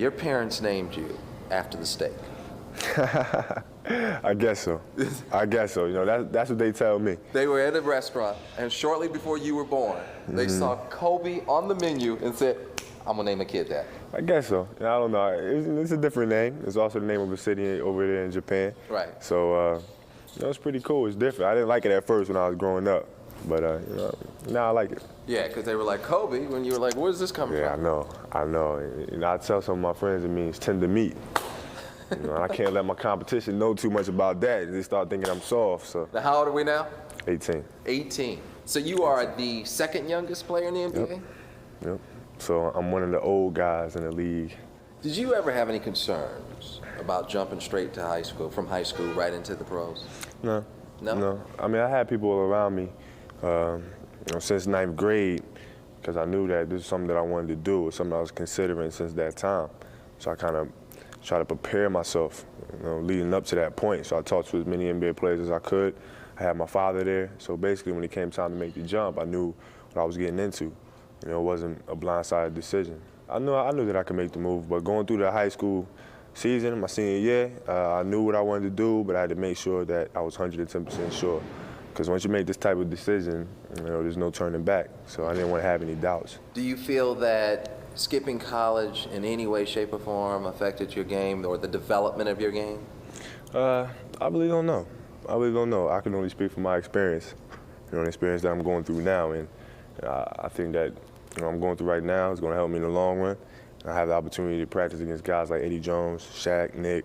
Your parents named you after the steak. I guess so. I guess so. You know, that's what they tell me. They were at a restaurant, and shortly before you were born, they saw Kobe on the menu and said, I'm gonna name a kid that. I guess so. I don't know. It's a different name. It's also the name of a city over there in Japan. Right. So, you know, it's pretty cool. It's different. I didn't like it at first when I was growing up, but you know, now I like it. Yeah, because they were like Kobe when you were like, where's this coming Yeah, from? I know. You know, I tell some of my friends it means tender meat. You know, and I can't let my competition know too much about that. They start thinking I'm soft. So. Now, how old are we now? 18. 18. So you are the second youngest player in the NBA? Yep. So I'm one of the old guys in the league. Did you ever have any concerns about jumping straight to high school, from high school right into the pros? No. No? No. I mean, I had people around me, you know, since 9th grade, because I knew that this is something that I wanted to do, or something I was considering since that time. So I kind of tried to prepare myself, you know, leading up to that point. So I talked to as many NBA players as I could. I had my father there. So basically, when it came time to make the jump, I knew what I was getting into. You know, it wasn't a blindsided decision. I knew that I could make the move, but going through the high school season, my senior year, I knew what I wanted to do, but I had to make sure that I was 110% sure. Because once you make this type of decision, you know, there's no turning back. So I didn't want to have any doubts. Do you feel that skipping college in any way, shape, or form affected your game or the development of your game? I really don't know. I really don't know. I can only speak from my experience, you know, the experience that I'm going through now. And I think that, you know, I'm going through right now is going to help me in the long run. I have the opportunity to practice against guys like Eddie Jones, Shaq, Nick,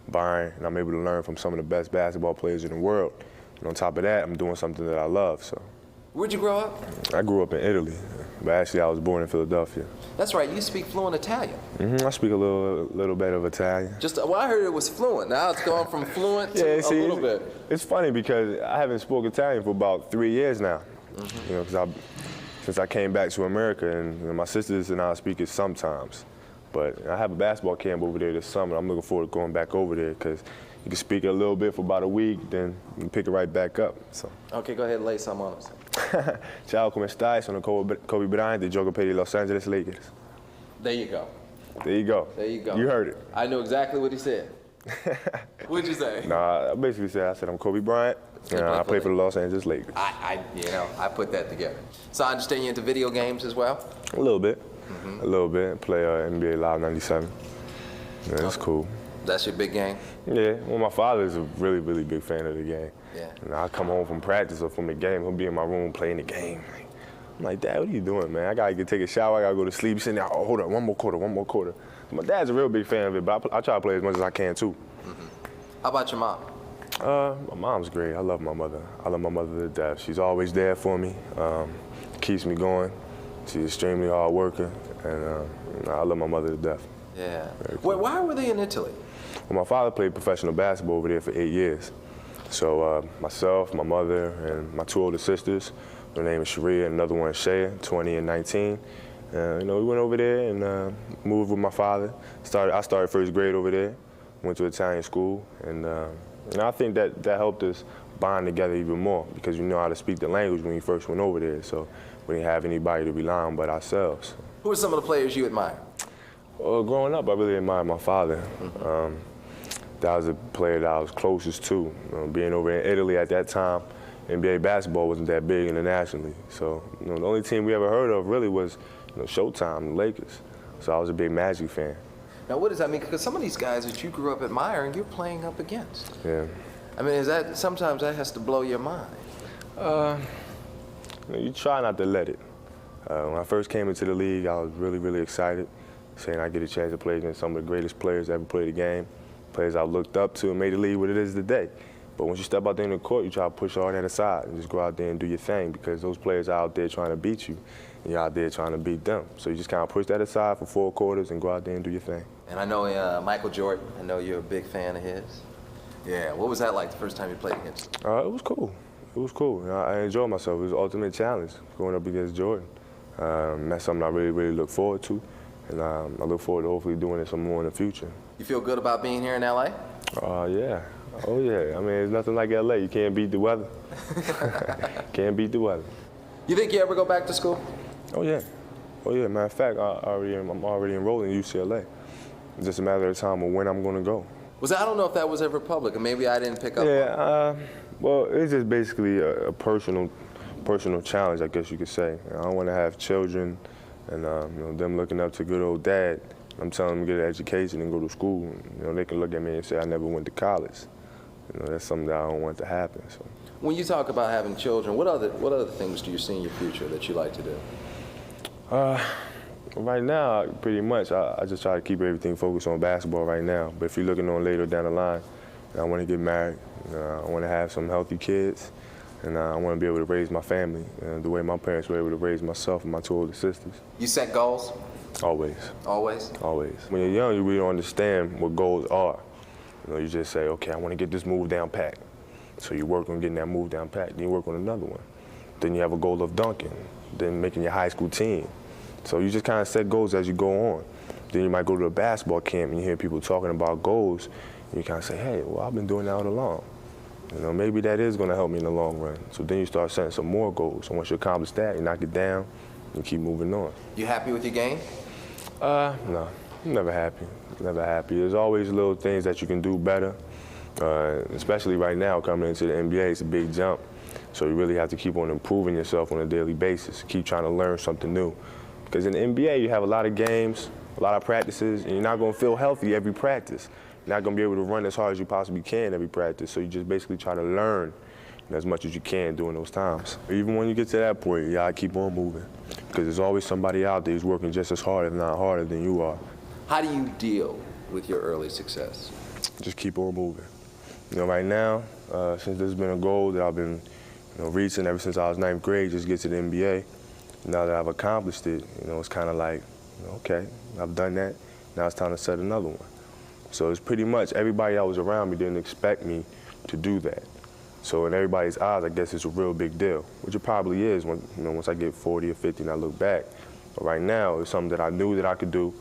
Byron, and I'm able to learn from some of the best basketball players in the world. And on top of that, I'm doing something that I love. So. Where'd you grow up? I grew up in Italy, but actually I was born in Philadelphia. That's right, you speak fluent Italian. I speak a little bit of Italian. Well, I heard it was fluent. Now it's gone from fluent to a little bit. It's funny because I haven't spoken Italian for about 3 years now. You know, because since I came back to America, and you know, my sisters and I speak it sometimes. But I have a basketball camp over there this summer. I'm looking forward to going back over there because you can speak it a little bit for about a week, then you can pick it right back up. So. Okay, go ahead and lay some on us. Ciao, come stai? Sono Kobe Bryant, gioco per i Los Angeles Lakers. There you go. There you go. There you go. You heard it. I know exactly what he said. What'd you say? Nah, I basically said I'm Kobe Bryant, and I play for the Los Angeles Lakers. I put that together. So I understand you're into video games as well? A little bit. A little bit. Play NBA Live 97. Yeah, that's cool. That's your big game? Yeah. Well, my father is a really, really big fan of the game. Yeah. And I come home from practice or from the game, he'll be in my room playing the game. I'm like, Dad, what are you doing, man? I gotta take a shower, I gotta go to sleep. He's sitting there, oh, hold up, one more quarter. My dad's a real big fan of it, but I try to play as much as I can too. How about your mom? My mom's great. I love my mother. I love my mother to death. She's always there for me. Keeps me going. She's extremely hard worker, and I love my mother to death. Yeah. Cool. Why were they in Italy? Well, my father played professional basketball over there for 8 years. So myself, my mother, and my 2 older sisters, her name is Sharia, and another one is Shea, 20 and 19. You know, we went over there and moved with my father. I started first grade over there, went to Italian school, and I think that helped us bond together even more because we know how to speak the language when we first went over there. So we didn't have anybody to rely on but ourselves. Who are some of the players you admire? Well, growing up, I really admired my father. That was a player that I was closest to. Being over in Italy at that time, NBA basketball wasn't that big internationally. So you know, the only team we ever heard of really was Showtime, the Lakers. So I was a big Magic fan. Now, what does that mean? Because some of these guys that you grew up admiring, you're playing up against. Yeah. I mean, sometimes that has to blow your mind? You try not to let it. When I first came into the league, I was really, really excited, saying I get a chance to play against some of the greatest players that ever played the game, players I looked up to and made the league what it is today. But once you step out there in the court, you try to push all that aside and just go out there and do your thing because those players are out there trying to beat you, and you're out there trying to beat them. So you just kind of push that aside for 4 quarters and go out there and do your thing. And I know Michael Jordan, I know you're a big fan of his. Yeah, what was that like the first time you played against him? It was cool. It was cool. You know, I enjoyed myself. It was the ultimate challenge going up against Jordan. That's something I really, really look forward to. And I look forward to hopefully doing it some more in the future. You feel good about being here in LA? Yeah. Oh, yeah. I mean, it's nothing like LA. You can't beat the weather. Can't beat the weather. You think you ever go back to school? Oh, yeah. Oh, yeah. Matter of fact, I'm already enrolled in UCLA. It's just a matter of time of when I'm going to go. I don't know if that was ever public, and maybe I didn't pick up on it. Yeah, well, it's just basically a personal challenge, I guess you could say. I want to have children, and them looking up to good old dad. I'm telling them to get an education and go to school. They can look at me and say I never went to college. That's something that I don't want to happen. So. When you talk about having children, what other things do you see in your future that you like to do? Right now, pretty much, I just try to keep everything focused on basketball right now. But if you're looking on later down the line, I want to get married. I want to have some healthy kids, and I want to be able to raise my family the way my parents were able to raise myself and my two older sisters. You set goals? Always. Always? Always. When you're young, you really don't understand what goals are. You just say, okay, I want to get this move down pat. So you work on getting that move down pat, then you work on another one. Then you have a goal of dunking, then making your high school team. So you just kind of set goals as you go on. Then you might go to a basketball camp and you hear people talking about goals, and you kind of say, hey, well, I've been doing that all along. Maybe that is going to help me in the long run. So then you start setting some more goals. And once you accomplish that, you knock it down and keep moving on. You happy with your game? No, I'm never happy. Never happy. There's always little things that you can do better. Especially right now, coming into the NBA, it's a big jump. So you really have to keep on improving yourself on a daily basis. Keep trying to learn something new. Because in the NBA, you have a lot of games, a lot of practices, and you're not going to feel healthy every practice. You're not going to be able to run as hard as you possibly can every practice. So you just basically try to learn as much as you can during those times. Even when you get to that point, you gotta keep on moving. Because there's always somebody out there who's working just as hard, if not harder, than you are. How do you deal with your early success? Just keep on moving. Right now, since this has been a goal that I've been reaching ever since I was 9th grade, just get to the NBA. Now that I've accomplished it, it's kind of like, okay, I've done that. Now it's time to set another one. So it's pretty much everybody that was around me didn't expect me to do that. So in everybody's eyes, I guess it's a real big deal, which it probably is when, once I get 40 or 50 and I look back. But right now, it's something that I knew that I could do.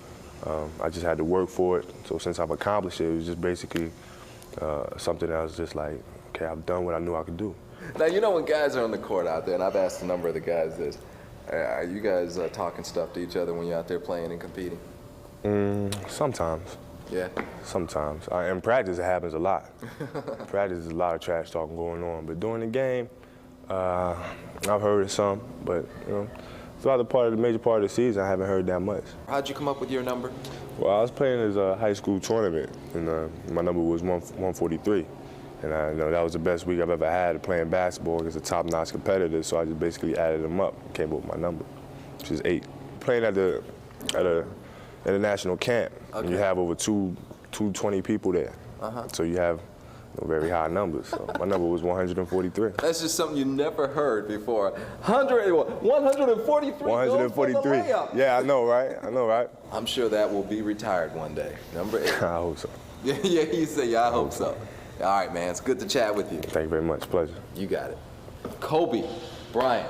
I just had to work for it. So since I've accomplished it, it was just basically something that I was just like, okay, I've done what I knew I could do. Now, when guys are on the court out there, and I've asked a number of the guys this, are you guys talking stuff to each other when you're out there playing and competing? Sometimes. Yeah? Sometimes. In practice, it happens a lot. Practice is a lot of trash talking going on. But during the game, I've heard it some. But, throughout the major part of the season, I haven't heard that much. How'd you come up with your number? Well, I was playing as a high school tournament, and my number was 143. And that was the best week I've ever had playing basketball against a top-notch competitor, so I just basically added them up and came up with my number, which is 8. Playing at a international camp, okay. You have over 220 people there. So you have very high numbers. So my number was 143. That's just something you never heard before. 143 143. Yeah, I know, right? I'm sure that will be retired one day. Number 8. I hope so. Yeah, you say, yeah, I hope so. All right, man, it's good to chat with you. Thank you very much. Pleasure. You got it. Kobe Bryant.